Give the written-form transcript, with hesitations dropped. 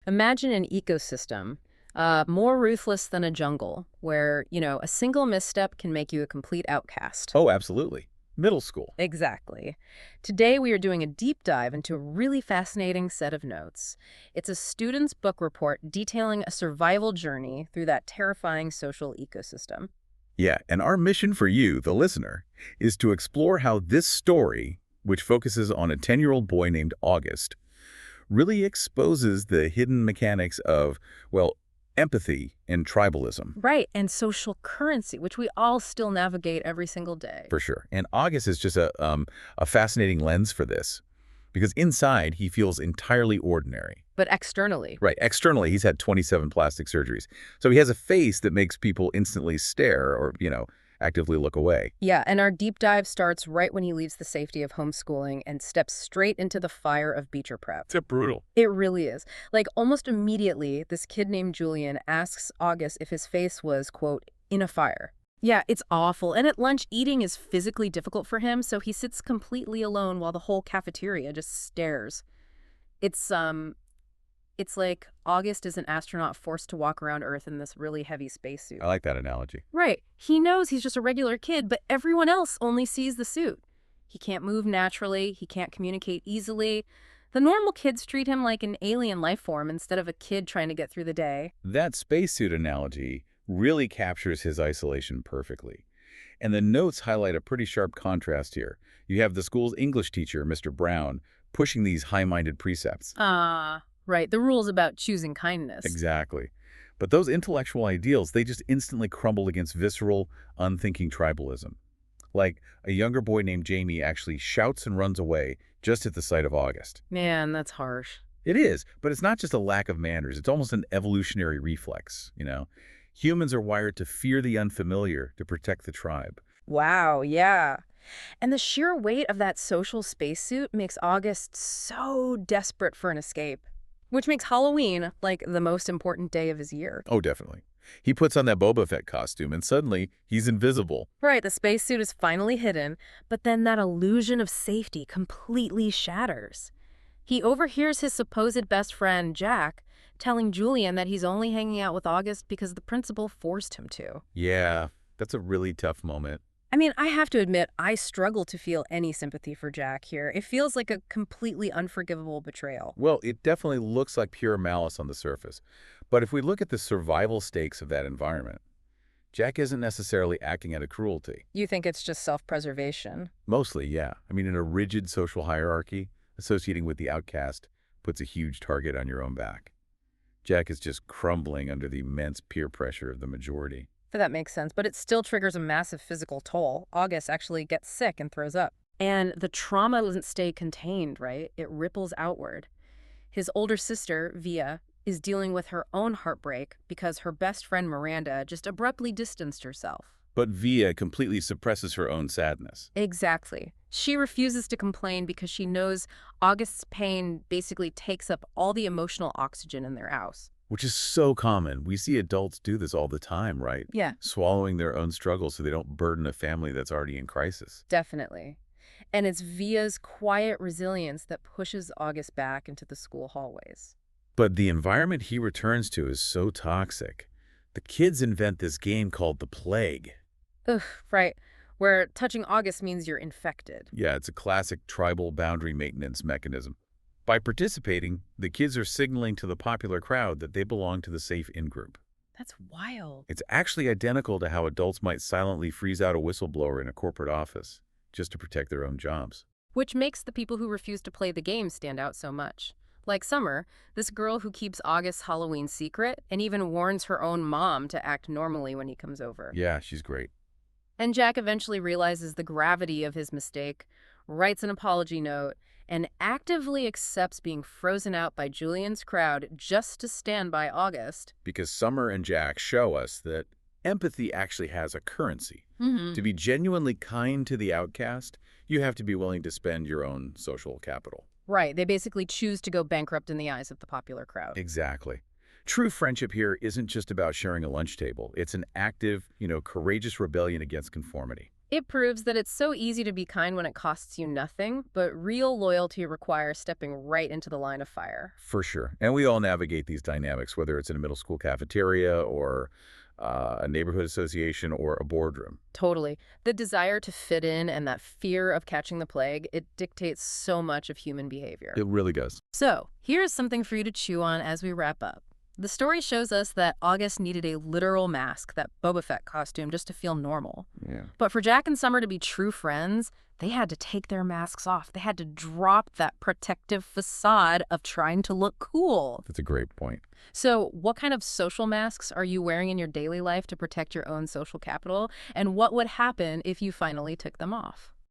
Imagine an ecosystem, more ruthless than a jungle, where, a single misstep can make you a complete outcast. Oh, absolutely. Middle school. Exactly. Today we are doing a deep dive into a really fascinating set of notes. It's a student's book report detailing a survival journey through that terrifying social ecosystem. Yeah, and our mission for you, the listener, is to explore how this story, which focuses on a 10-year-old boy named August, really exposes the hidden mechanics of, well, empathy and tribalism. Right, and social currency, which we all still navigate every single day. For sure. And August is just a fascinating lens for this, because inside he feels entirely ordinary. But externally. Right. Externally, he's had 27 plastic surgeries. So he has a face that makes people instantly stare or, actively look away. Yeah, and our deep dive starts right when he leaves the safety of homeschooling and steps straight into the fire of Beecher Prep. It's brutal. It really is. Like, almost immediately, this kid named Julian asks August if his face was, quote, in a fire. Yeah, it's awful. And at lunch, eating is physically difficult for him, so he sits completely alone while the whole cafeteria just stares. It's like August is an astronaut forced to walk around Earth in this really heavy spacesuit. I like that analogy. Right. He knows he's just a regular kid, but everyone else only sees the suit. He can't move naturally. He can't communicate easily. The normal kids treat him like an alien life form instead of a kid trying to get through the day. That spacesuit analogy really captures his isolation perfectly. And the notes highlight a pretty sharp contrast here. You have the school's English teacher, Mr. Brown, pushing these high-minded precepts. Right. The rules about choosing kindness. Exactly. But those intellectual ideals, they just instantly crumble against visceral, unthinking tribalism. Like, a younger boy named Jamie actually shouts and runs away just at the sight of August. Man, that's harsh. It is, but it's not just a lack of manners. It's almost an evolutionary reflex. Humans are wired to fear the unfamiliar to protect the tribe. Wow, yeah. And the sheer weight of that social spacesuit makes August so desperate for an escape. Which makes Halloween, like, the most important day of his year. Oh, definitely. He puts on that Boba Fett costume, and suddenly, he's invisible. Right, the spacesuit is finally hidden, but then that illusion of safety completely shatters. He overhears his supposed best friend, Jack, telling Julian that he's only hanging out with August because the principal forced him to. Yeah, that's a really tough moment. I mean, I have to admit, I struggle to feel any sympathy for Jack here. It feels like a completely unforgivable betrayal. Well, it definitely looks like pure malice on the surface. But if we look at the survival stakes of that environment, Jack isn't necessarily acting out of cruelty. You think it's just self-preservation? Mostly, yeah. I mean, in a rigid social hierarchy, associating with the outcast puts a huge target on your own back. Jack is just crumbling under the immense peer pressure of the majority. That makes sense, but it still triggers a massive physical toll. August actually gets sick and throws up. And the trauma doesn't stay contained, right? It ripples outward. His older sister, Via, is dealing with her own heartbreak because her best friend Miranda just abruptly distanced herself. But Via completely suppresses her own sadness. Exactly. She refuses to complain because she knows August's pain basically takes up all the emotional oxygen in their house. Which is so common. We see adults do this all the time, right? Yeah. Swallowing their own struggles so they don't burden a family that's already in crisis. Definitely. And it's Via's quiet resilience that pushes August back into the school hallways. But the environment he returns to is so toxic. The kids invent this game called the Plague. Ugh, right. Where touching August means you're infected. Yeah, it's a classic tribal boundary maintenance mechanism. By participating, the kids are signaling to the popular crowd that they belong to the safe in-group. That's wild. It's actually identical to how adults might silently freeze out a whistleblower in a corporate office, just to protect their own jobs. Which makes the people who refuse to play the game stand out so much. Like Summer, this girl who keeps August's Halloween secret and even warns her own mom to act normally when he comes over. Yeah, she's great. And Jack eventually realizes the gravity of his mistake, writes an apology note, and actively accepts being frozen out by Julian's crowd just to stand by August. Because Summer and Jack show us that empathy actually has a currency. To be genuinely kind to the outcast, you have to be willing to spend your own social capital. Right, they basically choose to go bankrupt in the eyes of the popular crowd. Exactly. True friendship here isn't just about sharing a lunch table. It's an active, courageous rebellion against conformity. It proves that it's so easy to be kind when it costs you nothing, but real loyalty requires stepping right into the line of fire. For sure. And we all navigate these dynamics, whether it's in a middle school cafeteria or a neighborhood association or a boardroom. Totally. The desire to fit in and that fear of catching the plague, it dictates so much of human behavior. It really does. So, here's something for you to chew on as we wrap up. The story shows us that August needed a literal mask, that Boba Fett costume, just to feel normal. Yeah. But for Jack and Summer to be true friends, they had to take their masks off. They had to drop that protective facade of trying to look cool. That's a great point. So, what kind of social masks are you wearing in your daily life to protect your own social capital? And what would happen if you finally took them off?